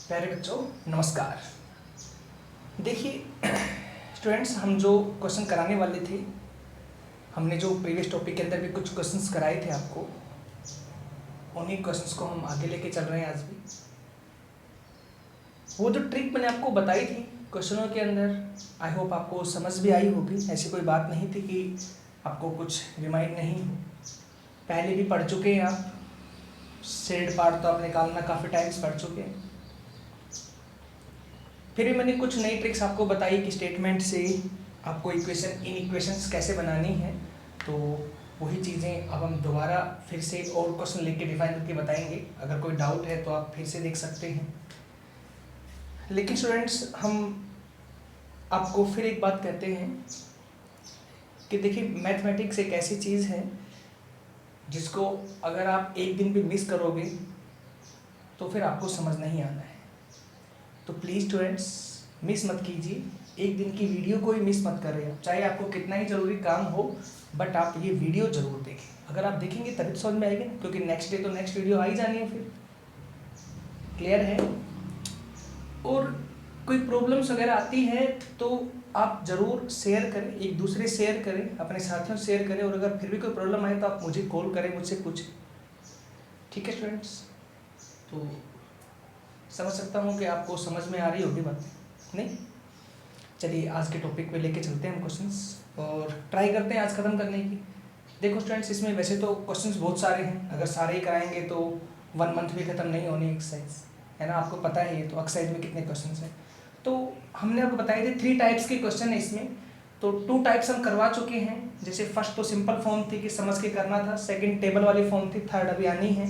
प्यारे बच्चों नमस्कार। देखिए स्टूडेंट्स, हम जो क्वेश्चन कराने वाले थे, हमने जो प्रीवियस टॉपिक के अंदर भी कुछ क्वेश्चंस कराए थे आपको, उन्हीं क्वेश्चंस को हम आगे लेके चल रहे हैं आज भी। वो जो ट्रिक मैंने आपको बताई थी क्वेश्चनों के अंदर, आई होप आपको समझ भी आई होगी। ऐसी कोई बात नहीं थी कि आपको कुछ रिमाइंड नहीं हो, पहले भी पढ़ चुके हैं आप। शेड पार्ट तो आप निकालना काफ़ी टाइम्स पढ़ चुके हैं। फिर भी मैंने कुछ नई ट्रिक्स आपको बताई कि स्टेटमेंट से आपको इक्वेशंस कैसे बनानी है। तो वही चीज़ें अब हम दोबारा फिर से और क्वेश्चन लेके डिफाइन करके बताएंगे। अगर कोई डाउट है तो आप फिर से देख सकते हैं। लेकिन स्टूडेंट्स, हम आपको फिर एक बात कहते हैं कि देखिए, मैथमेटिक्स एक ऐसी चीज़ है जिसको अगर आप एक दिन भी मिस करोगे तो फिर आपको समझ नहीं आना है। तो प्लीज़ स्टूडेंट्स, मिस मत कीजिए। एक दिन की वीडियो को ही मिस मत करें, चाहे आपको कितना ही ज़रूरी काम हो, बट आप ये वीडियो ज़रूर देखें। अगर आप देखेंगे तभी तो समझ में आएगी ना, क्योंकि नेक्स्ट डे तो नेक्स्ट वीडियो आ ही जानी है फिर। क्लियर है? और कोई प्रॉब्लम्स वगैरह आती है तो आप ज़रूर शेयर करें, एक दूसरे शेयर करें, अपने साथियों से शेयर करें। और अगर फिर भी कोई प्रॉब्लम आए तो आप मुझे कॉल करें, मुझसे पूछें। ठीक है स्टूडेंट्स? तो समझ सकता हूँ कि आपको समझ में आ रही होगी बात, नहीं? चलिए आज के टॉपिक पे लेके चलते हैं हम क्वेश्चंस, और ट्राई करते हैं आज ख़त्म करने की। देखो स्टूडेंट्स, इसमें वैसे तो क्वेश्चंस बहुत सारे हैं। अगर सारे ही कराएंगे तो 1 मंथ भी ख़त्म नहीं होनी एक्सरसाइज, है ना? आपको पता है ये तो एक्सरसाइज में कितने क्वेश्चन हैं। तो हमने आपको बताए थे 3 टाइप्स के क्वेश्चन है इसमें। तो 2 टाइप्स हम करवा चुके हैं। जैसे फर्स्ट तो सिंपल फॉर्म थी कि समझ के करना था, सेकेंड टेबल वाली फॉर्म थी, थर्ड अभी आनी है।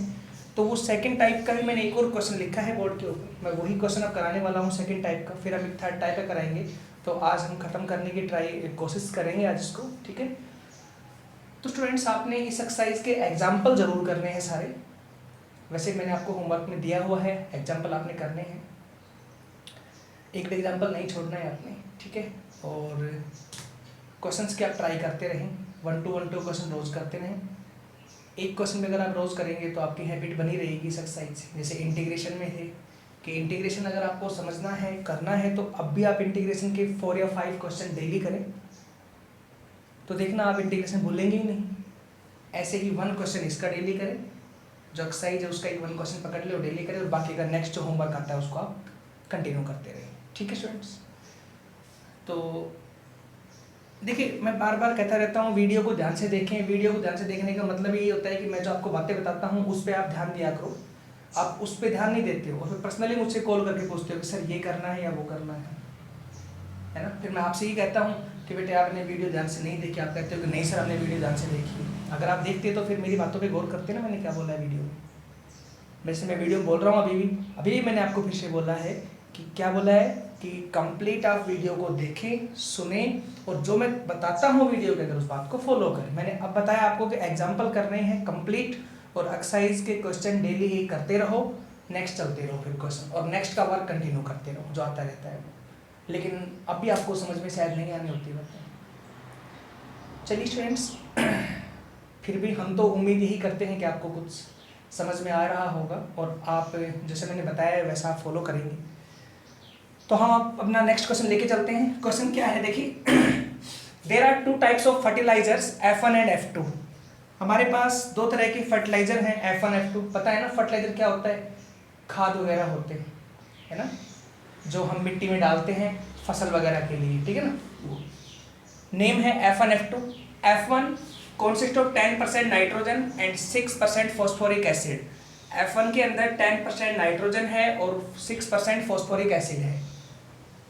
तो वो सेकंड टाइप का भी मैंने एक और क्वेश्चन लिखा है बोर्ड के ऊपर, मैं वही क्वेश्चन अब कराने वाला हूँ सेकंड टाइप का। फिर हम एक थर्ड टाइप का कराएंगे। तो आज हम ख़त्म करने की कोशिश करेंगे आज इसको, ठीक है? तो स्टूडेंट्स, आपने इस एक्सरसाइज के एग्जाम्पल ज़रूर करने हैं सारे। वैसे मैंने आपको होमवर्क में दिया हुआ है, एग्जाम्पल आपने करने हैं, एक भी एग्जाम्पल नहीं छोड़ना है आपने, ठीक है? और क्वेश्चंस के आप ट्राई करते रहें, 1 to 1 क्वेश्चन रोज़ करते रहें। एक क्वेश्चन में अगर आप रोज़ करेंगे तो आपकी हैबिट बनी रहेगी इस एक्सरसाइज से। जैसे इंटीग्रेशन में है कि इंटीग्रेशन अगर आपको समझना है, करना है, तो अब भी आप इंटीग्रेशन के 4 या 5 क्वेश्चन डेली करें, तो देखना आप इंटीग्रेशन भूलेंगे ही नहीं। ऐसे ही 1 क्वेश्चन इसका डेली करें, जो एक्सरसाइज है उसका एक 1 क्वेश्चन पकड़ ले और डेली करें, और बाकी का नेक्स्ट जो होमवर्क आता है उसको आप कंटिन्यू करते रहें। ठीक है स्टूडेंट्स? तो देखिए, मैं बार बार कहता रहता हूँ वीडियो को ध्यान से देखें। वीडियो को ध्यान से देखने का मतलब ये होता है कि मैं जो आपको बातें बताता हूँ उस पर आप ध्यान दिया करो। आप उस पर ध्यान नहीं देते हो और फिर पर्सनली मुझसे कॉल करके पूछते हो कि सर ये करना है या वो करना है ना? फिर मैं आपसे ही कहता हूँ कि बेटे आपने वीडियो ध्यान से नहीं देखी। आप कहते हो कि नहीं सर हमने वीडियो ध्यान से देखी। अगर आप देखते तो फिर मेरी बातों पर गौर करते ना, मैंने क्या बोला है वीडियो में। वैसे मैं वीडियो में बोल रहा हूँ अभी भी मैंने आपको फिर से बोला है कि क्या बोला है कि कंप्लीट आप वीडियो को देखें, सुने, और जो मैं बताता हूँ वीडियो के अंदर उस बात को फॉलो करें। मैंने अब बताया आपको कि एग्जाम्पल करने हैं कंप्लीट, और एक्सरसाइज के क्वेश्चन डेली ही करते रहो, नेक्स्ट चलते रहो फिर क्वेश्चन, और नेक्स्ट का वर्क कंटिन्यू करते रहो जो आता रहता है। लेकिन अब भी आपको समझ में शायद नहीं आनी होती बात। चलिए स्टूडेंट्स, फिर भी हम तो उम्मीद यही करते हैं कि आपको कुछ समझ में आ रहा होगा और आप जैसे मैंने बताया वैसा आप फॉलो करेंगे। तो हम अपना नेक्स्ट क्वेश्चन लेके चलते हैं। क्वेश्चन क्या है देखिए, there are 2 types of fertilizers F1 and F2। हमारे पास 2 तरह के फर्टिलाइजर हैं, F1 F2। पता है ना फर्टिलाइजर क्या होता है? खाद वगैरह होते हैं, है ना, जो हम मिट्टी में डालते हैं फसल वगैरह के लिए, ठीक है ना? नेम है F1 F2। F1 consist of 10% nitrogen and 6% phosphoric acid. F1 के अंदर 10% नाइट्रोजन है और 6% फॉस्फोरिक एसिड है।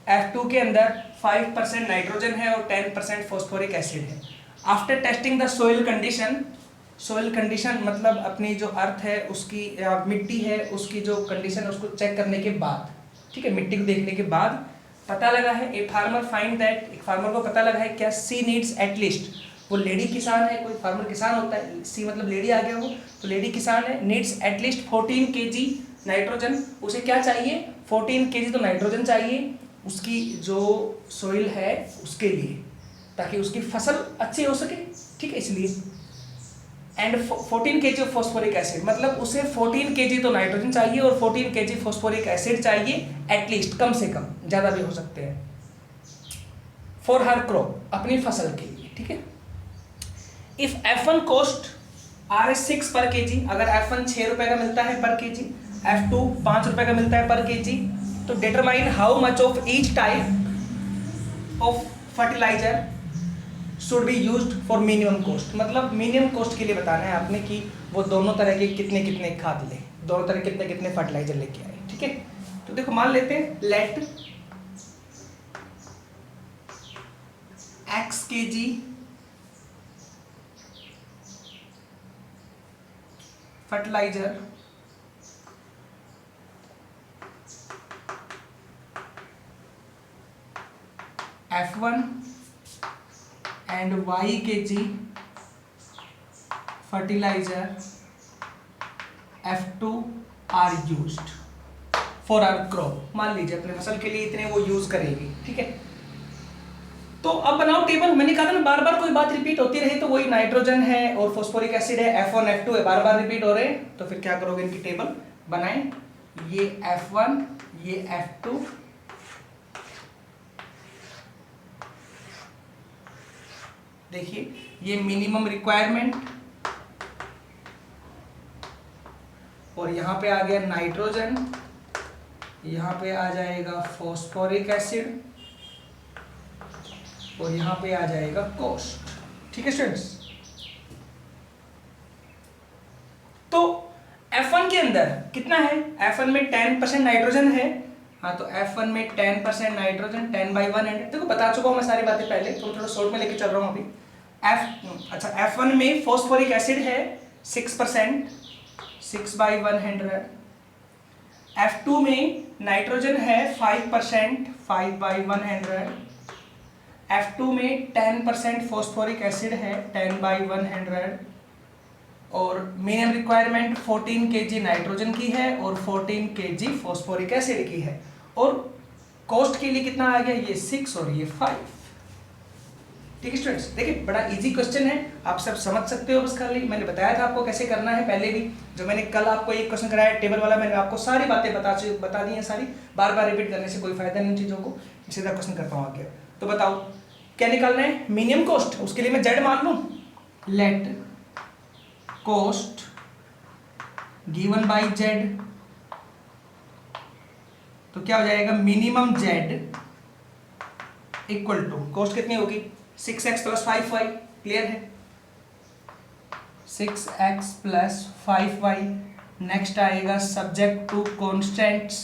F2 के अंदर 5% नाइट्रोजन है और 10% फॉस्फोरिक एसिड है। After testing the soil condition मतलब अपनी जो अर्थ है उसकी या मिट्टी है उसकी जो कंडीशन है उसको चेक करने के बाद, ठीक है, मिट्टी को देखने के बाद पता लगा है, एक फार्मर को पता लगा है क्या सी नीड्स एटलीस्ट, वो लेडी किसान है, कोई फार्मर किसान होता है, सी मतलब लेडी आ गया वो, तो लेडी किसान है, नीड्स एटलीस्ट 14 kg नाइट्रोजन। उसे क्या चाहिए? 14 kg तो नाइट्रोजन चाहिए उसकी जो सोइल है उसके लिए, ताकि उसकी फसल अच्छी हो सके, ठीक है? इसलिए and 14 kg of phosphoric acid, मतलब उसे 14 kg तो नाइट्रोजन चाहिए और 14 kg फॉस्फोरिक एसिड चाहिए एटलीस्ट, कम से कम, ज़्यादा भी हो सकते हैं, फॉर हर क्रॉप, अपनी फसल के लिए, ठीक है। इफ F1 कॉस्ट Rs 6 पर kg, अगर F1 6 रुपए का मिलता है पर kg, F2 5 रुपए का मिलता है पर kg, तो determine how much of each type of fertilizer should be used for minimum cost, मतलब मिनिमम कॉस्ट के लिए बताना है आपने कि वो दोनों तरह के कितने कितने खाद ले, दोनों तरह कितने कितने फर्टिलाइजर लेके आए, ठीक है। तो देखो मान लेते हैं let x kg fertilizer F1 and y kg fertilizer F2 are used for our crop, मान लीजिए अपने फसल के लिए इतने वो यूज करेगी, ठीक है। तो अब बनाओ टेबल, मैंने कहा था ना बार बार कोई बात रिपीट होती रही तो वही नाइट्रोजन है और फॉस्फोरिक एसिड है, F1 F2 है, बार बार रिपीट हो रहे हैं, तो फिर क्या करोगे, इनकी टेबल बनाएं, ये F1 ये F2, देखिए ये मिनिमम रिक्वायरमेंट, और यहां पे आ गया नाइट्रोजन, यहां पे आ जाएगा फॉस्फोरिक एसिड, और यहां पे आ जाएगा कॉस्ट, ठीक है स्टूडेंट्स। तो F1 के अंदर कितना है, F1 में 10% नाइट्रोजन है, हाँ तो F1 में 10% नाइट्रोजन, 10/100, देखो बता चुका हूं मैं सारी बातें पहले, तो थोड़ा शॉर्ट में लेके चल रहा हूं अभी। अच्छा F1 में फॉस्फोरिक एसिड है 6%, 6/100, F2 में नाइट्रोजन है 5%, 5/100, F2 में 10% फॉस्फोरिक एसिड है 10/100, और मिनिमम रिक्वायरमेंट 14 kg नाइट्रोजन की है और 14 kg फॉस्फोरिक एसिड की है, और कॉस्ट के लिए कितना आ गया, ये 6 और ये 5, ठीक है स्टूडेंट्स। देखिए बड़ा इजी क्वेश्चन है, आप सब समझ सकते हो, बस खाली मैंने बताया था आपको कैसे करना है पहले भी, जो मैंने कल आपको एक क्वेश्चन कराया टेबल वाला, मैंने आपको सारी बातें बता दी हैं सारी, बार बार रिपीट करने से कोई फायदा नहीं चीज़ों को, सीधा क्वेश्चन करता हूँ आगे। तो बताओ क्या निकालना है, मिनिमम कॉस्ट, उसके लिए मैं जेड मान लूँ, let cost given by Z, तो क्या हो जाएगा, minimum Z equal to cost कितनी होगी, 6x + 5y, क्लियर है, 6x + 5y, नेक्स्ट आएगा सब्जेक्ट टू कॉन्स्टेंट्स,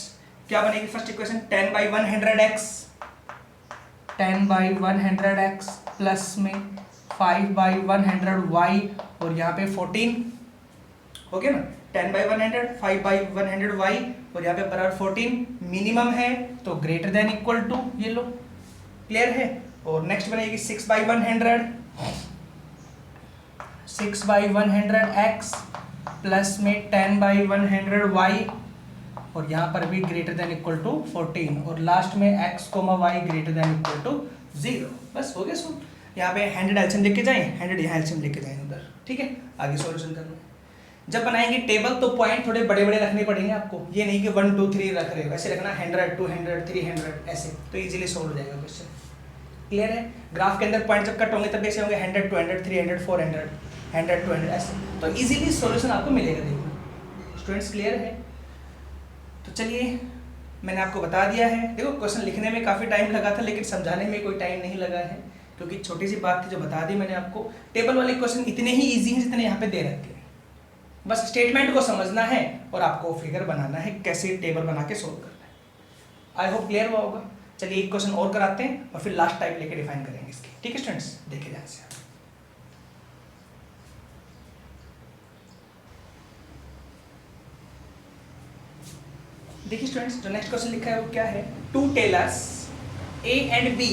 क्या बनेगी first equation, 10/100x, 10/100x plus में 5/100y, और यहाँ पे 14 हो गया ना, 10/100 5/100y, और यहाँ पे बराबर 14, मिनिमम है तो ग्रेटर देन इक्वल टू, ये लो, क्लियर है। और नेक्स्ट बनेगी 6/100, 6/100x प्लस में 10/100y, और यहाँ पर भी ग्रेटर देन इक्वल टू 14, और लास्ट में x, y greater than equal to 0, बस हो गया सुन। यहाँ पे 100 एल्सियम लेके जाएं, 100 यहाँ एल्सियम लेके जाएं उधर, ठीक है। आगे सॉल्यूशन करना है, जब बनाएंगे टेबल तो पॉइंट थोड़े बड़े बड़े रखने पड़ेंगे आपको, ये नहीं कि 1 2 3 रख रहे हो, ऐसे रखना 100 200 300 ऐसे, तो इजीली सॉल्व हो जाएगा क्वेश्चन, क्लियर है। ग्राफ के अंदर पॉइंट जब कट होंगे तब ऐसे होंगे 100 200 300 400 100 200 ऐसे, तो इजीली सॉल्यूशन आपको मिलेगा, देखना स्टूडेंट्स, क्लियर है। तो चलिए मैंने आपको बता दिया है, देखो क्वेश्चन लिखने में काफ़ी टाइम लगा था लेकिन समझाने में कोई टाइम नहीं लगा है, क्योंकि छोटी सी बात थी जो बता दी मैंने आपको। टेबल वाले क्वेश्चन इतने ही इजी हैं जितने यहाँ पे दे रखे हैं, बस स्टेटमेंट को समझना है और आपको फिगर बनाना है, कैसे टेबल बना के सोल्व करना है। आई होप क्लियर हुआ होगा। चलिए एक क्वेश्चन और कराते हैं और फिर लास्ट टाइप लेके डिफाइन करेंगे इसकी, ठीक है स्टूडेंट्स, देखिए ध्यान से। देखिए स्टूडेंट्स, जो नेक्स्ट क्वेश्चन लिखा है वो क्या है, 2 tailors A and B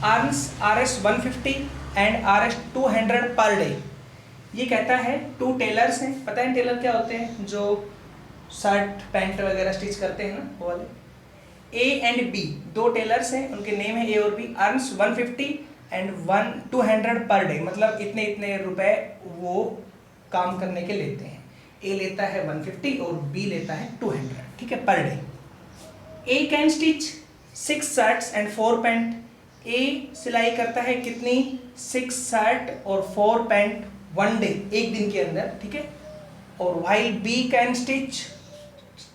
earns Rs 150 and Rs 200 per day. ये कहता है 2 टेलर्स हैं, पता है टेलर क्या होते हैं, जो शर्ट पैंट वगैरह स्टिच करते हैं ना, वो वाले। A and B 2 टेलर्स हैं, उनके नेम है A और B, earns 150 and 200 per day, मतलब इतने इतने रुपए वो काम करने के लेते हैं। ए लेता है 150 और बी लेता है 200, ठीक है, per day. A can stitch 6 shirts and 4 pants. A सिलाई करता है कितनी, 6 शर्ट और 4 पैंट 1 डे, एक दिन के अंदर, ठीक है। और while B can stitch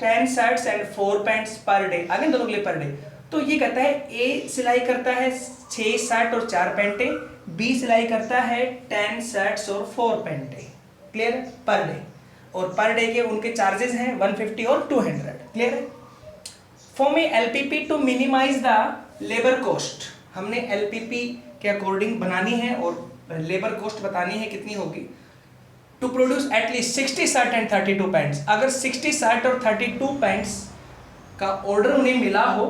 10 shirts and 4 pants per day, आगे दोनों के लिए पर डे। तो ये कहता है ए सिलाई करता है 6 शर्ट और 4 पैंटे, बी सिलाई करता है 10 शर्ट्स और 4 पैंटे, क्लियर, पर डे। और पर डे के उनके चार्जेस हैं 150 और 200, क्लियर है। Form a LPP to minimize the labour cost, हमने एलपीपी के अकॉर्डिंग बनानी है और लेबर कॉस्ट बतानी है कितनी होगी। To produce at least 60 shirt and 32 pants, अगर 60 शर्ट और 32 पैंट्स का ऑर्डर उन्हें मिला हो,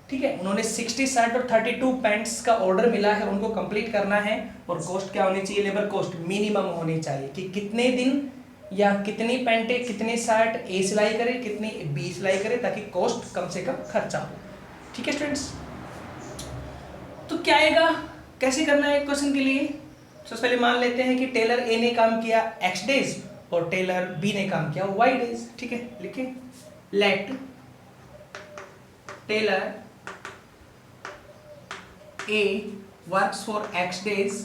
ठीक है, उन्होंने 60 शर्ट और 32 पैंट्स का ऑर्डर मिला है, उनको कंप्लीट करना है। और कॉस्ट क्या होनी चाहिए, लेबर कॉस्ट मिनिमम होनी चाहिए कि कितने दिन या कितनी पैंटे कितने शर्ट ए सिलाई करे, कितनी बी सिलाई करे, ताकि कॉस्ट कम से कम खर्चा हो, ठीक है स्टूडेंट्स। तो क्या आएगा, कैसे करना है क्वेश्चन के लिए। सबसे पहले मान लेते हैं कि टेलर ए ने काम किया x डेज और टेलर बी ने काम किया y डेज, ठीक है, लिखिए let tailor A works for X days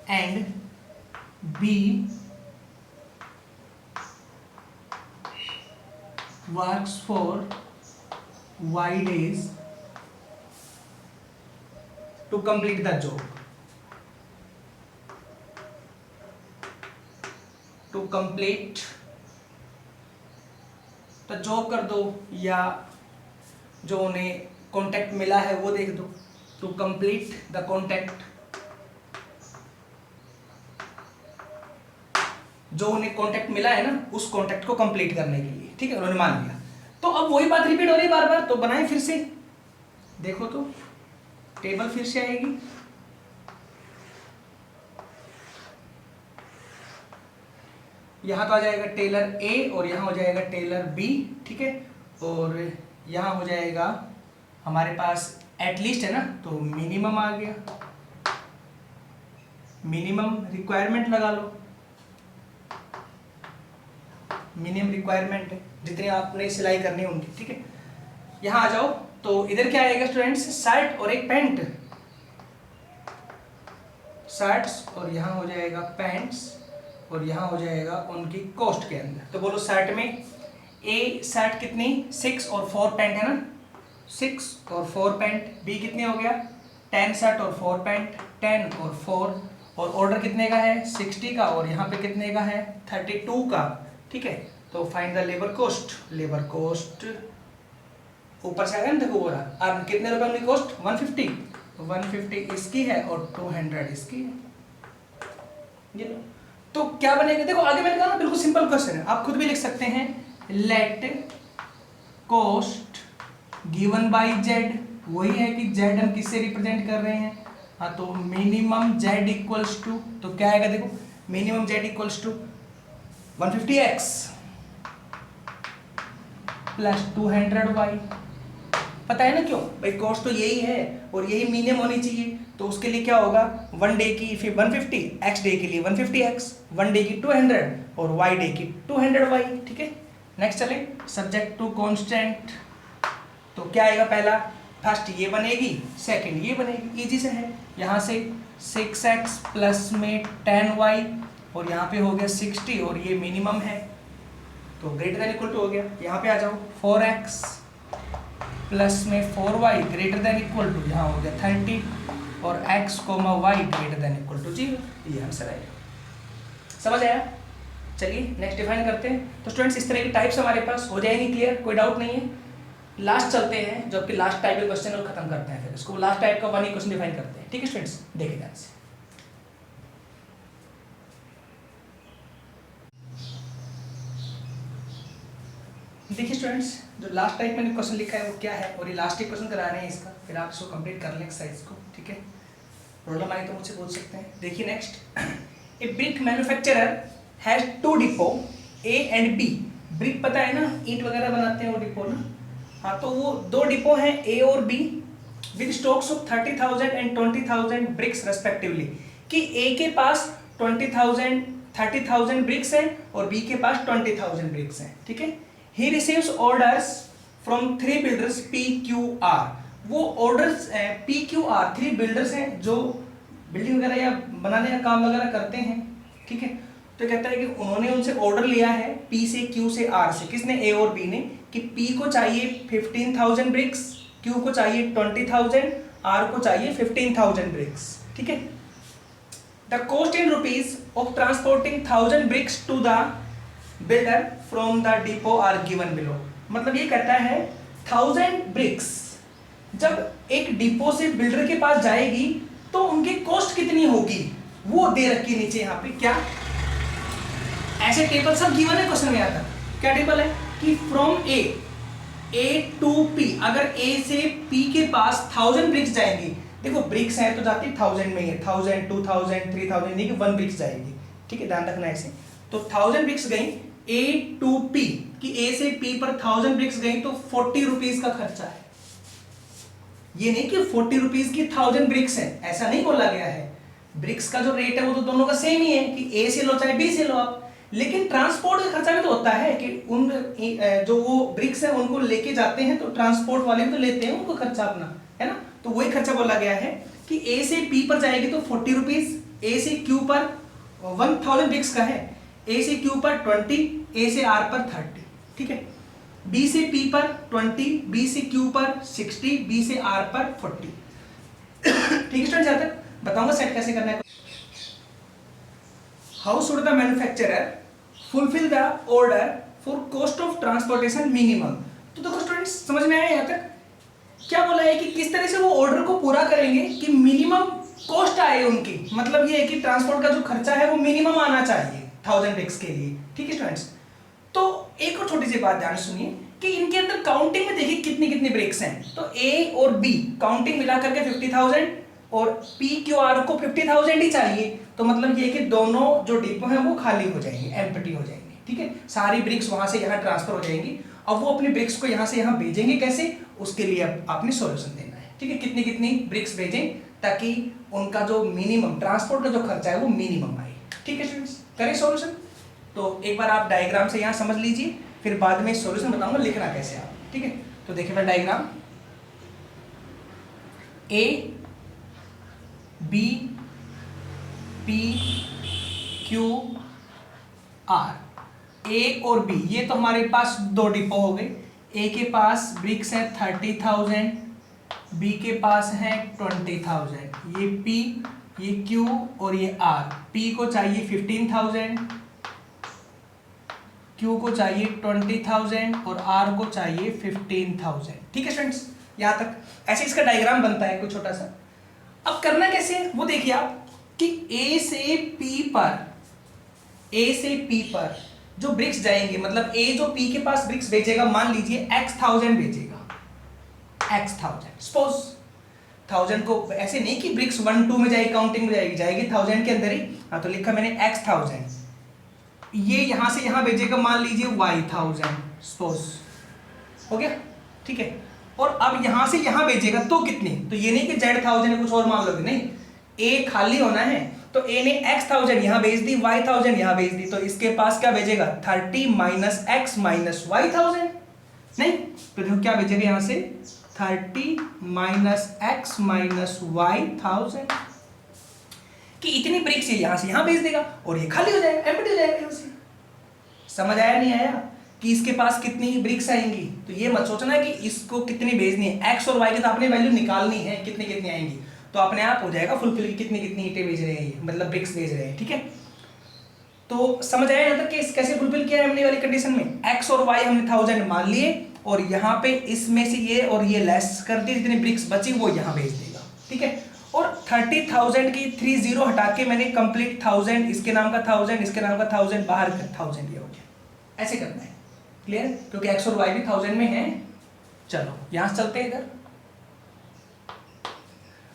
and B works for Y days to complete the job. To complete तो जॉब कर दो, या जो उन्हें कॉन्टैक्ट मिला है वो देख दो। टू कंप्लीट द कॉन्टैक्ट, जो उन्हें कॉन्टैक्ट मिला है ना, उस कॉन्टैक्ट को कंप्लीट करने के लिए, ठीक है, उन्होंने मान लिया। तो अब वही बात रिपीट हो रही है बार बार, तो बनाए फिर से, देखो तो टेबल फिर से आएगी। यहाँ तो आ जाएगा टेलर ए और यहाँ हो जाएगा टेलर बी, ठीक है, और यहाँ हो जाएगा हमारे पास एटलीस्ट है ना, तो मिनिमम आ गया, मिनिमम रिक्वायरमेंट लगा लो, मिनिमम रिक्वायरमेंट है जितनी आपने सिलाई करनी है उनकी, ठीक है। यहाँ आ जाओ, तो इधर क्या आएगा स्टूडेंट्स, शर्ट और एक पैंट, शर्ट्स और यहाँ हो जाएगा पैंट्स और यहाँ हो जाएगा उनकी कॉस्ट के अंदर। तो बोलो शर्ट में ए शर्ट कितनी, 6 और 4 पैंट है ना, 6 और 4 पैंट। बी कितने हो गया, 10 शर्ट और 4 पैंट, 10 और 4, और ऑर्डर कितने का है, 60 का, और यहाँ पे कितने का है, 32 का, ठीक है। तो find the labour cost, labour cost ऊपर से आएगा ना, देखो बोला अब कितने रुपए उनकी कॉस्ट, 150, 150 इसकी है और 200 इसकी है, ये लो। तो क्या बनेगा, देखो आगे मैंने कहा ना, बिल्कुल सिंपल क्वेश्चन है, आप खुद भी लिख सकते हैं। Late cost given by Z, वही है कि जेड हम किससे रिप्रेजेंट कर रहे हैं, हाँ, तो मिनिमम जेड इक्वल्स टू, तो क्या आएगा देखो, minimum Z equals to 150x plus 200y। पता है ना क्यों भाई, कॉस्ट तो यही है और यही मिनिमम होनी चाहिए, तो उसके लिए क्या होगा, 1 डे की फिर 150, x डे के लिए 150x, 1 डे की 200 और y डे की 200y, ठीक है। नेक्स्ट चले, सब्जेक्ट टू कांस्टेंट, तो क्या आएगा, पहला फर्स्ट ये बनेगी, सेकंड ये बनेगी, इजी से है। यहाँ से 6x प्लस में 10y और यहाँ पे हो गया 60 और ये मिनिमम है, तो ग्रेटर देन इक्वल टू हो गया। यहाँ पे आ जाओ, 4x प्लस में 4y greater than equal to, यहाँ हो गया 30 और x comma y greater than equal to 0, ये आंसर आएगा। समझ आया, चलिए नेक्स्ट डिफाइन करते हैं। तो स्टूडेंट्स इस तरह की टाइप्स हमारे पास हो जाएंगी क्लियर, कोई डाउट नहीं है। लास्ट चलते हैं, जो कि लास्ट टाइप के क्वेश्चन और खत्म करते हैं, फिर इसको लास्ट टाइप का 1 ही क्वेश्चन डिफाइन करते हैं, ठीक है स्टूडेंट्स, देखिए ध्यान से। देखिए स्टूडेंट्स, जो लास्ट टाइप मैंने क्वेश्चन लिखा है वो क्या है, और ये लास्ट ही क्वेश्चन करा रहे हैं इसका, फिर आप इसको कंप्लीट कर लें एक्सरसाइज को, ठीक है। प्रॉब्लम आई तो मुझसे पूछ सकते हैं। देखिए next, a brick manufacturer has 2 depot A and B. Brick पता है ना, ईंट वगैरह बनाते हैं वो डिपो ना, हाँ, तो वो 2 डिपो हैं ए और B. With stocks of 30,000 and 20,000 bricks respectively, कि ए के पास 30,000 ब्रिक्स हैं और बी के पास 20,000 ब्रिक्स हैं, ठीक है। He receives orders from 3 builders P Q R, वो orders P Q R 3 builders हैं जो बिल्डिंग वगैरह या बनाने का काम वगैरह करते हैं, ठीक है। तो कहता है कि उन्होंने उनसे ऑर्डर लिया है पी से, क्यू से, आर से, किसने, ए और बी ने, कि पी को चाहिए 15,000 ब्रिक्स, क्यू को चाहिए 20,000, आर को चाहिए 15,000 ब्रिक्स, ठीक है। The cost in rupees of transporting 1000 bricks to the builder from the depot are given below, मतलब ये कहता है 1000 ब्रिक्स जब एक डिपो से बिल्डर के पास जाएगी तो उनकी कॉस्ट कितनी होगी वो दे रखी है नीचे। यहाँ पे क्या ऐसे टेबल सब गिवन है क्वेश्चन में आता, क्या टेबल है कि फ्रॉम ए टू पी, अगर ए से पी के पास 1000 ब्रिक्स जाएंगी, देखो ब्रिक्स है तो जाती 1000 में ही है, 1000 2000 3000 नहीं कि 1 ब्रिक्स जाएगी, ठीक है, ध्यान रखना ऐसे। तो 1000 ब्रिक्स गई ए टू पी, कि ए से पी पर 1000 ब्रिक्स गई तो 40 रुपीज का खर्चा है। ये नहीं कि 40 रुपीज की 1000 ब्रिक्स है, ऐसा नहीं बोला गया है। ब्रिक्स का जो रेट है वो तो दोनों का सेम ही है कि ए से लो चाहे बी से लो आप, लेकिन ट्रांसपोर्ट का खर्चा भी तो होता है कि उन जो वो ब्रिक्स है उनको लेके जाते हैं तो ट्रांसपोर्ट वाले भी तो लेते हैं उनको खर्चा अपना, है ना। तो वही खर्चा बोला गया है कि ए से पी पर जाएगी तो 40 रुपीज, ए से क्यू पर 1000 ब्रिक्स का है, ए से क्यू पर 20, ए से आर पर 30, ठीक है। बी से पी पर 20, बी से क्यू पर 60, बी से आर पर 40, ठीक है स्टूडेंट। जहां तक बताऊंगा सेट कैसे करना है। How should the manufacturer fulfil the order for cost of transportation minimum. तो देखो स्टूडेंट्स समझ में आया यहाँ तक क्या बोला है कि किस तरह से वो ऑर्डर को पूरा करेंगे कि मिनिमम कॉस्ट आए उनकी, मतलब ये है कि ट्रांसपोर्ट का जो खर्चा है वो मिनिमम आना चाहिए 1000 ब्रिक्स के लिए, ठीक है स्टूडेंट्स। तो एक और छोटी सी बात ध्यान सुनिए कि इनके अंदर काउंटिंग में देखिए कितनी कितनी ब्रिक्स हैं। तो ए और बी काउंटिंग मिला करके 50,000 और पी क्यू आर को 50,000 ही चाहिए, तो मतलब ये कि दोनों जो डिपो हैं वो खाली हो जाएंगे, एम्प्टी हो जाएंगे, ठीक है। सारी ब्रिक्स वहां से यहाँ ट्रांसफर हो जाएंगी। अब वो अपनी ब्रिक्स को यहाँ से यहाँ भेजेंगे कैसे, उसके लिए अब आपने सॉल्यूशन देना है, ठीक है। कितनी कितनी ब्रिक्स भेजें ताकि उनका जो मिनिमम ट्रांसपोर्ट का जो खर्चा है वो मिनिमम आए, ठीक है स्टूडेंट्स। करें सॉल्यूशन। तो एक बार आप डायग्राम से यहाँ समझ लीजिए, फिर बाद में सॉल्यूशन बताऊंगा लिखना कैसे आप, ठीक है। तो देखिए मैं diagram, A B P Q R, A और बी ये तो हमारे पास दो डिपो हो गए। ए के पास ब्रिक्स है 30,000, बी के पास है 20,000, ये पी, ये क्यू और ये आर। पी को चाहिए 15,000, क्यू को चाहिए 20,000 और आर को चाहिए 15,000, ठीक है स्टूडेंट्स। यहां तक ऐसे इसका डायग्राम बनता है कुछ छोटा सा। अब करना कैसे है वो देखिए आप कि ए से पी पर जो ब्रिक्स जाएंगे, मतलब ए जो पी के पास ब्रिक्स भेजेगा, मान लीजिए x 1000 भेजेगा, x 1000 सपोज 1000 को ऐसे नहीं कि ब्रिक्स 1 2 में जाएगी, काउंटिंग में जाएगी 1000 के अंदर ही। हाँ तो लिखा मैंने x 1000, ये यहां से यहां भेजेगा मान लीजिए y 1000 सपोज, हो गया, ठीक है। और अब यहां से यहां भेजेगा तो कितनी, तो ये नहीं कि z 1000 कुछ और मान लोगे, नहीं, a खाली होना है। तो a ने x 1000 यहां भेज दी, y 1000 यहां भेज दी, तो इसके पास क्या भेजेगा 30 माइनस x माइनस y 1000, नहीं तो देखो क्या भेजेगा यहां से 30 माइनस x माइनस y 1000, कि इतनी ब्रिक्स यहां से यहां भेज देगा और ये खाली हो जाएगा, एम्प्टी हो जाएगा यहां से। समझ आया नहीं आया कि इसके पास कितनी ब्रिक्स आएंगी। तो ये मत सोचना कि इसको कितनी भेजनी है, x और y की तो आपने वैल्यू निकालनी है कितनी कितनी आएंगी, तो अपने आप हो जाएगा फुलफिल की कितनी कितनी ईंटें भेज रहे हैं, मतलब ब्रिक्स भेज रहे हैं, ठीक है। तो समझ आया यहाँ तक कि कैसे फुलफिल किया है हमने वाली कंडीशन में। x और y हमने 1000 मान लिए और यहाँ पे इसमें से ये और ये लेस कर दिए, जितनी ब्रिक्स बची वो यहाँ भेज देगा, ठीक है। और 30,000 की 30 हटा के मैंने कंप्लीट 1000, इसके नाम का 1000, इसके नाम का 1000 बाहर कर 1000 ये हो गया। ऐसे करना है, क्लियर, क्योंकि x और y भी 1000 में है। चलो यहां से चलते हैं इधर।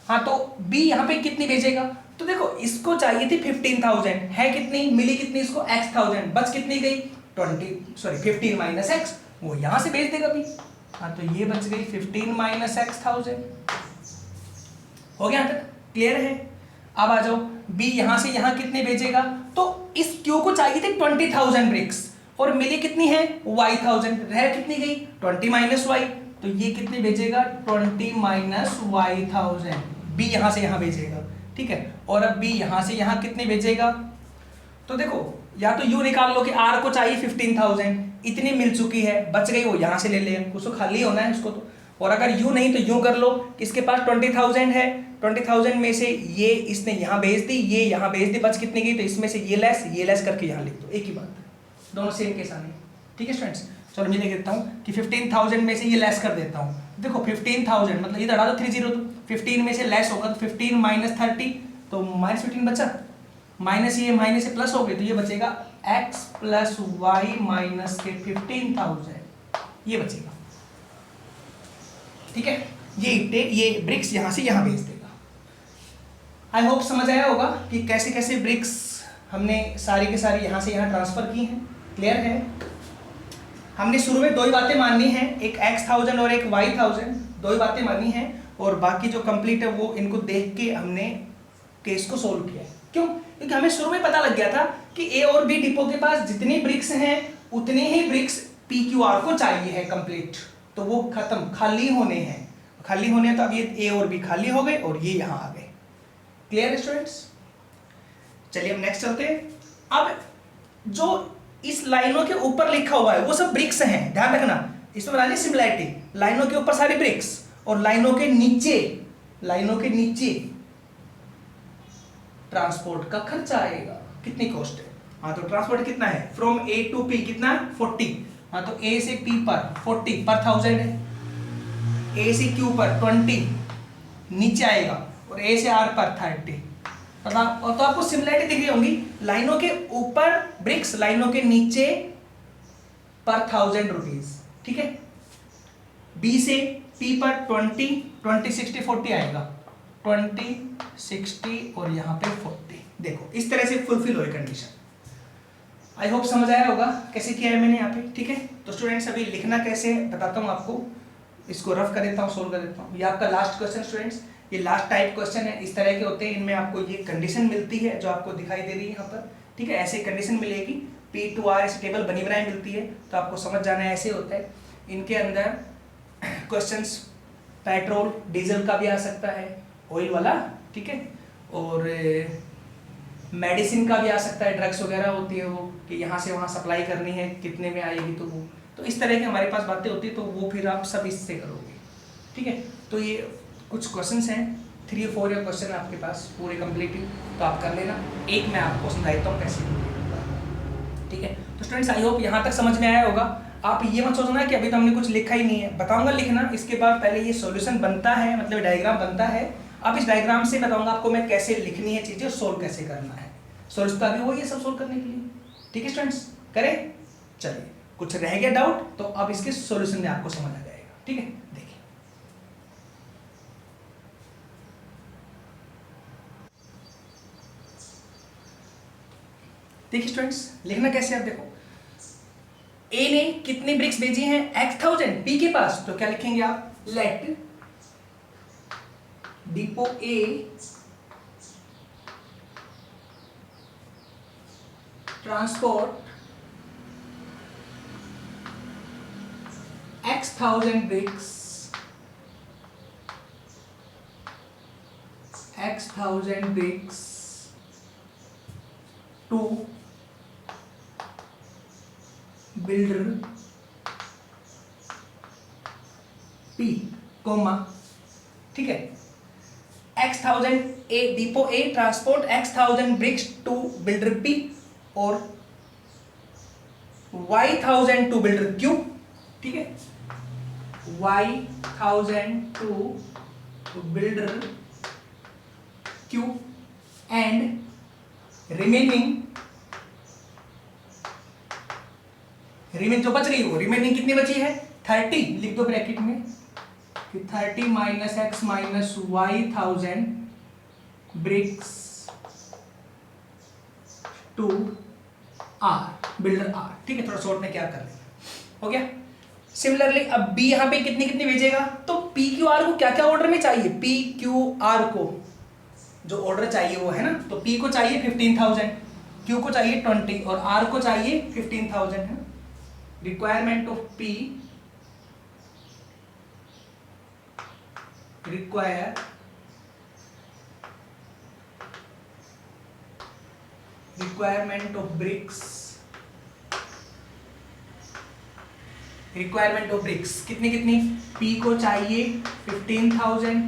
हाँ तो b यहाँ पे कितनी भेजेगा, तो देखो इसको चाहिए थी 15,000, है कितनी मिली, कितनी इसको x 1000, बच कितनी गई 15 माइनस x, वो यहां से भेज देगा b। हाँ तो ये बच गई 15 माइनस x 1000, हो गया तक? क्लियर है? अब आ जाओ, बी यहां से यहां कितने भेजेगा? तो इस क्यू को चाहिए थे 20,000 ब्रिक्स और मिली कितनी है? y1000। रह कितनी गई? 20 माइनस वाई, तो ये कितने भेजेगा? 20 माइनस y1000। बी यहां से यहां भेजेगा, ठीक है। और अब बी यहां से यहां कितने भेजेगा? तो देखो, या तो यू निकाल लो कि आर को चाहिए 15,000, इतनी मिल चुकी है, बच गई, वो यहां से ले लें, उसको खाली होना है उसको तो। और अगर यू नहीं तो यूं कर लो, इसके पास 20,000 है, 20,000 में से ये इसने यहां भेज दी, ये यहां भेज दी, बच कितनी गई? तो इसमें से ये लेस करके यहां लिख दो, एक ही बात है, दोनों सेम केस आने। ठीक है स्टूडेंट्स, चलो मैं लिख देता हूँ कि 15,000 में से ये लेस कर देता हूँ। देखो 15,000 मतलब ये हटा दो 30, तो 15 में से लेस होगा तो 15 माइनस 30, तो -15 बचा, माइनस ये माइनस से प्लस हो गए, तो ये बचेगा x प्लस वाई माइनस के 15,000, ये बचेगा। ठीक है, ये ब्रिक्स यहां से यहां भेज देगा। आई होप समझ आया होगा कि कैसे कैसे ब्रिक्स हमने सारी के सारी यहां से यहां ट्रांसफर की हैं। क्लियर है? हमने शुरू में दो ही बातें माननी है, एक x1000 और एक y1000, दो ही बातें माननी है, और बाकी जो कंप्लीट है वो इनको देख के हमने केस को सोल्व किया है। क्यों? क्योंकि हमें शुरू में पता लग गया था कि ए और बी डिपो के पास जितनी ब्रिक्स हैं उतनी ही ब्रिक्स पी क्यू आर को चाहिए है कंप्लीट, तो वो खत्म, खाली होने हैं, खाली होने हैं, तो अब ये ए और बी खाली हो गए और ये यहां आ गए। Clear students? चलिए हम नेक्स्ट चलते हैं। अब जो इस लाइनों के ऊपर लिखा हुआ है वो सब ब्रिक्स हैं, ध्यान रखना, इसमें बनानी सिमिलैरिटी। लाइनों के ऊपर सारी ब्रिक्स और लाइनों के नीचे ट्रांसपोर्ट का खर्चा आएगा। कितनी कॉस्ट है? हाँ, तो ट्रांसपोर्ट कितना है? फ्रॉम ए टू पी कितना? 40। हाँ, तो ए से पी पर 40 पर 1000 है, ए से क्यू पर 20 नीचे आएगा, और ए से आर पर 30। और तो आपको सिमिलरिटी दिख रही होंगी, लाइनों के ऊपर ब्रिक्स, लाइनों के नीचे पर 1000 रुपीज। ठीक है, बी से पी पर 20 60 40 आएगा, 20 60 और यहाँ पे 40। देखो इस तरह से फुलफिल हो कंडीशन। आई होप समझ आया होगा कैसे किया है मैंने यहाँ पे। ठीक है, तो स्टूडेंट्स अभी लिखना कैसे है बताता हूँ आपको, इसको रफ कर देता हूँ, सोल्व कर देता हूँ। ये आपका लास्ट क्वेश्चन स्टूडेंट्स, ये लास्ट टाइप क्वेश्चन है, इस तरह के होते हैं, इनमें आपको ये कंडीशन मिलती है जो आपको दिखाई दे रही है यहाँ पर। ठीक है, ऐसे कंडीशन मिलेगी, P2R ऐसी टेबल बनी बनाई मिलती है, तो आपको समझ जाना है ऐसे होता है। इनके अंदर क्वेश्चंस पेट्रोल डीजल का भी आ सकता है, ऑयल वाला, ठीक है, और मेडिसिन का भी आ सकता है, ड्रग्स वगैरह होती है वो, कि यहाँ से वहाँ सप्लाई करनी है, कितने में आएगी, तो वो, तो इस तरह की हमारे पास बातें होती है, तो वो फिर आप सब इससे करोगे। ठीक है, तो ये कुछ क्वेश्चंस हैं, 3 4 या क्वेश्चन आपके पास पूरे कंप्लीटिव, तो आप कर लेना। एक मैं आपको समझाता हूँ कैसे। ठीक है, तो स्टूडेंट्स आई होप यहाँ तक समझ में आया होगा। आप ये मत सोचना कि अभी तो हमने कुछ लिखा ही नहीं है, बताऊंगा लिखना, इसके बाद पहले ये सॉल्यूशन बनता है, मतलब डायग्राम बनता है। अब इस डायग्राम से बताऊंगा आपको मैं कैसे लिखनी है चीजें और सोल्व कैसे करना है। सोल्व का भी वही है सब सोल्व करने के लिए। ठीक है स्टूडेंट्स, करें? चलिए, कुछ रह गया डाउट तो अब इसके सॉल्यूशन में आपको समझ आ जाएगा। ठीक है, देखिए देखिए स्टूडेंट्स, लिखना कैसे आप देखो, ए ने कितनी ब्रिक्स भेजी हैं? x1000 पी के पास, तो क्या लिखेंगे आप? Let depot A transport x1000 bricks to builder P, comma, ठीक है, x1000 a depot A transport x1000 bricks to builder P और y1000 टू बिल्डर Q। ठीक है, y1000 to builder Q and remaining जो बच गई वो रिमेनिंग कितनी बची है? 30, लिख दो ब्रैकेट में कि 30 minus x minus y1000 bricks to R builder R. ठीक है, थोड़ा शॉर्ट में क्या कर लेंगे, हो गया। सिमिलरली अब बी यहाँ पे कितनी कितनी भेजेगा, तो पी क्यू आर को क्या क्या ऑर्डर में चाहिए, पी क्यू आर को जो ऑर्डर चाहिए वो है ना, तो पी को चाहिए 15,000, क्यू को चाहिए 20 और आर को चाहिए 15,000 है ना। Requirement of P requirement of BRICS कितनी कितनी, पी को चाहिए 15,000,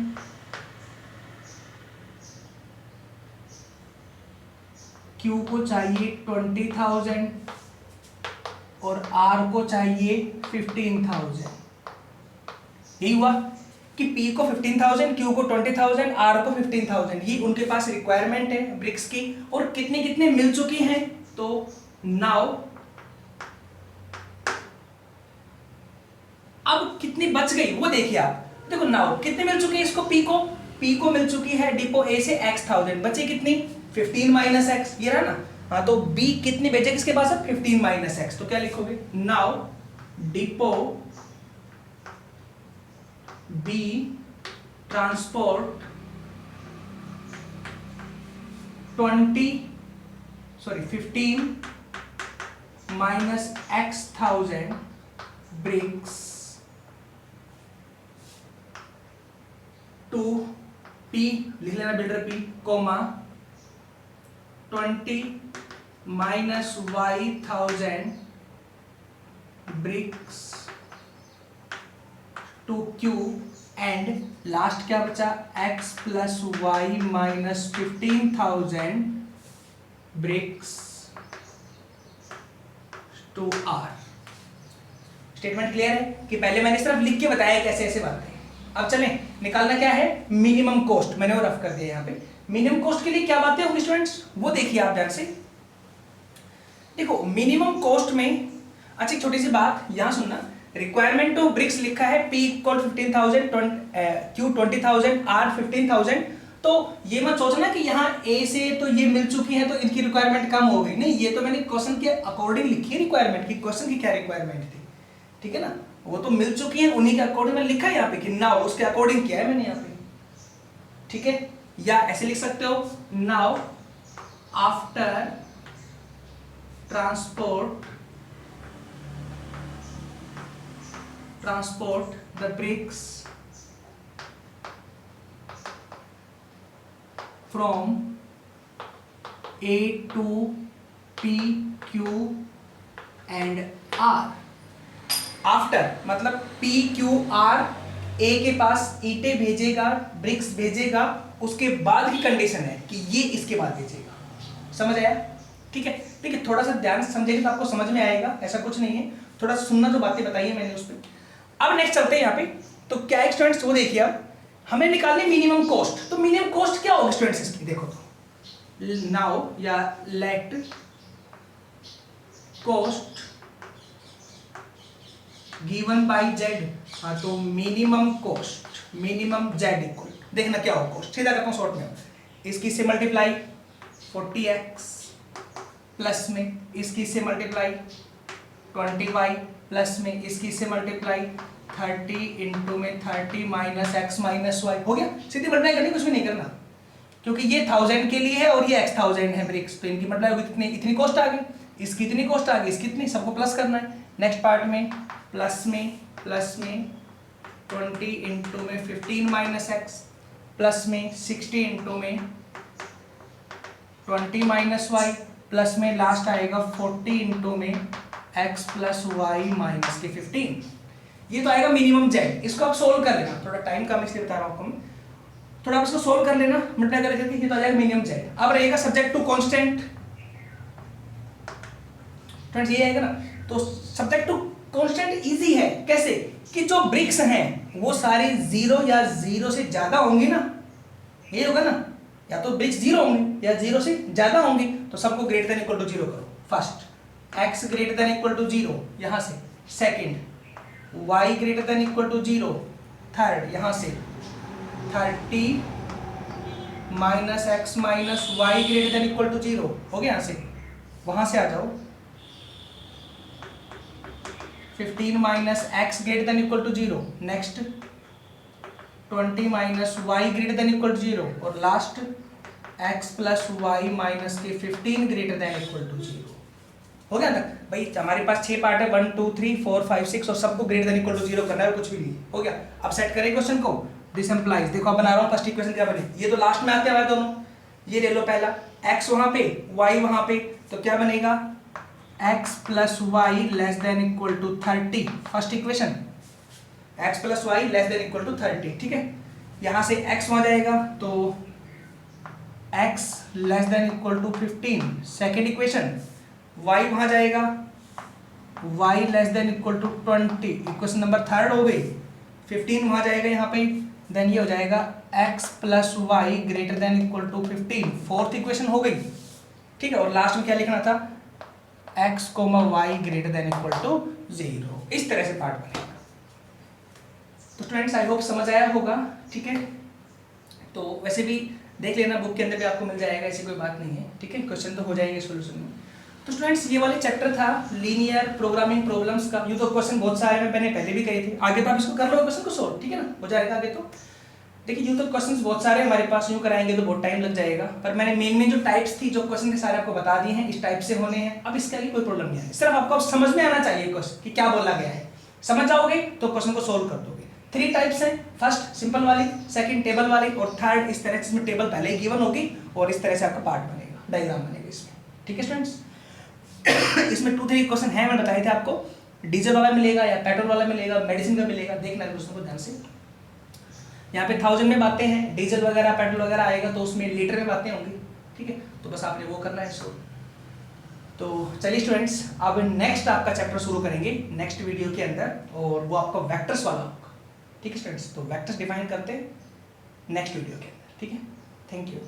क्यू को चाहिए 20,000 और आर को चाहिए 15,000। यही हुआ कि पी को 15,000, क्यू को 20,000, आर को 15,000, ये उनके पास रिक्वायरमेंट है ब्रिक्स की। और कितने कितने मिल चुकी हैं, तो नाउ अब कितनी बच गई वो देखिए आप, देखो नाउ कितने मिल चुके हैं इसको, पी को मिल चुकी है डिपो ए से x,000, बचे कितनी 15 माइनस एक्स, ये रहा ना। हाँ तो बी कितनी भेजे किसके पास है 15 माइनस एक्स, तो क्या लिखोगे, now depot B transport 15 minus x,000 bricks to P, लिख लेना builder P, comma 20 minus y,000 bricks to Q and last क्या बचा x plus y minus 15,000 bricks to R. Statement clear है कि पहले मैंने सिर्फ लिख के बताया कैसे ऐसे बातें। अब चलें निकालना क्या है, मिनिमम कॉस्ट, मैंने वो रफ कर दिया यहाँ पे। मिनिमम कॉस्ट के लिए क्या बातें होंगी स्टूडेंट्स, वो देखिए आप ध्यान से। देखो मिनिमम कॉस्ट में, अच्छा एक छोटी सी बात यहाँ सुनना, रिक्वायरमेंट ऑफ ब्रिक्स लिखा है P इक्वल 15,000, Q 20,000, R 15,000। तो ये मत सोचना कि यहाँ A से तो ये मिल चुकी है तो इनकी रिक्वायरमेंट कम हो गई, नहीं, ये तो मैंने क्वेश्चन के अकॉर्डिंग लिखी है रिक्वायरमेंट की, क्वेश्चन की क्या रिक्वायरमेंट थी, ठीक है ना, वो तो मिल चुकी है, उन्हीं के अकॉर्डिंग मैंने लिखा है यहाँ पे कि नाउ, उसके अकॉर्डिंग किया है मैंने यहाँ पे, ठीक है। या ऐसे लिख सकते हो, now after transport the bricks from A to P, Q and R। After मतलब P, Q, R A के पास ईंटें भेजेगा, ब्रिक्स भेजेगा, उसके बाद की कंडीशन है कि ये इसके बाद भेजेगा, समझ आया, ठीक है। ठीक है, थोड़ा सा ध्यान से समझेंगे तो आपको समझ में आएगा, ऐसा कुछ नहीं है, थोड़ा सुनना जो बातें बताई है मैंने उस पर। अब नेक्स्ट चलते हैं यहाँ पे, तो क्या है स्टूडेंट्स वो देखिए, अब हमें निकालनी मिनिमम कॉस्ट। तो मिनिमम कॉस्ट क्या होगी स्टूडेंट्स इसकी, देखो तो नाउ या late cost given by Z, हाँ तो मिनिमम z इक्वल, देखना क्या हो कॉस्ट, सीधा करता हूँ शॉर्ट में, इसकी से मल्टीप्लाई 40x प्लस में इसकी से मल्टीप्लाई 20y प्लस में इसकी से मल्टीप्लाई 30 इंटू में 30 माइनस एक्स माइनस वाई, हो गया, सीधी मल्टीप्लाई करनी, कुछ भी नहीं करना, क्योंकि ये 1000 के लिए है और ये x,1000 है ब्रिक्स, तो इनकी मल्टीप्लाई होगी कितनी, इतनी कॉस्ट आ गई, इसकी इतनी कॉस्ट आ गई, इसकी इतनी, सबको प्लस करना है। नेक्स्ट पार्ट में प्लस में 20 इंटू में 15 माइनस एक्स प्लस में 60 इंटू में 20 माइनस वाई प्लस में लास्ट आएगा 40 इंटू में x प्लस वाई माइनस के 15, ये तो आएगा मिनिमम z। इसको आप सोल्व कर लेना, थोड़ा टाइम कम इसलिए बता रहा हूँ आपको मैं, थोड़ा इसको सोल्व कर लेना मल्टीप्लाई करके, ये तो आ जाएगा मिनिमम z। अब रहेगा सब्जेक्ट टू कांस्टेंट, फ्रेंड्स ये आएगा ना, तो सब्जेक्ट टू कांस्टेंट इजी है, कैसे कि जो ब्रिक्स हैं वो सारे जीरो या जीरो से ज्यादा होंगे ना, ये होगा ना, या तो ब्रिक्स जीरो होंगे या जीरो से ज्यादा होंगे, तो सबको greater than equal to zero करो। First x greater than equal to zero यहां से, second y greater than equal to zero, third यहां से 30 minus x minus y greater than equal to zero, हो गया, यहां से वहां से आ जाओ 15 minus x greater than equal to 0, next 20 minus y greater than equal to 0 और last x plus y minus के 15 ग्रेटर देन इक्वल टू 0। हो गया तक भाई? हमारे पास 6 पार्ट है, 1 2 3 4 5 6 और सबको ग्रेटर देन इक्वल टू 0 करना है, कुछ भी नहीं। हो गया? अब सेट करें क्वेश्चन को। दिस एम्प्लाइज, देखो अब बना रहा हूँ फर्स्ट इक्वेशन क्या बने, ये तो लास्ट में आते हैं दोनों। ये ले लो पहला, x वहां पे y वहां पे, तो क्या बनेगा x plus y less than equal to 30। First equation x plus y less than equal to 30, ठीक है। यहां से x वहां जाएगा तो x less than equal to 15। Second equation y वहां जाएगा, y less than equal to 20। Equation number third हो गई। 15 वहां जाएगा यहाँ पे, देन ये हो जाएगा x plus y greater than equal to 15। Fourth equation हो गई, ठीक है। और लास्ट में क्या लिखना था, x comma y greater than equal to 0। इस तरह से पार्ट बनेगा। तो स्टूडेंट्स आई होप समझ आया होगा, ठीक है। तो वैसे भी देख लेना, बुक के अंदर भी आपको मिल जाएगा, ऐसी कोई बात नहीं है, ठीक है। क्वेश्चन तो हो जाएंगे सोल्यूशन में। तो स्टूडेंट्स ये वाले चैप्टर था लीनियर प्रोग्रामिंग प्रॉब्लम्स का। यूँ तो क्वेश्चन बहुत सारे हैं, मैंने पहले भी कहे थे। आगे तो आप इसको कर लो क्वेश्चन को सोल्व, ठीक है ना, हो जाएगा आगे तो। देखिए यूँ तो क्वेश्चंस बहुत सारे हमारे पास, यूँ कराएंगे तो बहुत टाइम लग जाएगा, पर मैंने मेन जो टाइप्स थी जो क्वेश्चन के सारे आपको बता दिए हैं, इस टाइप से होने हैं। अब इसके लिए कोई प्रॉब्लम नहीं है, सिर्फ आपको अब समझ में आना चाहिए क्वेश्चन कि क्या बोला गया है। समझ जाओगे तो क्वेश्चन को सोल्व कर दोगे। 3 टाइप्स हैं, फर्स्ट सिंपल वाली, सेकंड टेबल वाली और थर्ड इस तरह से, इसमें टेबल पहले ही गिवन होगी और इस तरह से आपका पार्ट बनेगा, डायग्राम बनेगा इसमें, ठीक है स्टूडेंट्स। इसमें 2-3 क्वेश्चन हैं, मैं बताए थे आपको। डीजल वाला मिलेगा या पेट्रोल वाला मिलेगा, मेडिसिन का मिलेगा, देखना है क्वेश्चन को ध्यान से। यहाँ पे 1000 में बातें हैं, डीजल वगैरह पेट्रोल वगैरह आएगा तो उसमें लीटर में बातें होंगी, ठीक है। तो बस आपने वो करना है इसको। तो चलिए स्टूडेंट्स, अब नेक्स्ट आपका चैप्टर शुरू करेंगे नेक्स्ट वीडियो के अंदर, और वो आपका वेक्टर्स वाला होगा, ठीक है स्टूडेंट्स। तो वेक्टर्स डिफाइन करते हैं नेक्स्ट वीडियो के अंदर, ठीक है। Thank you.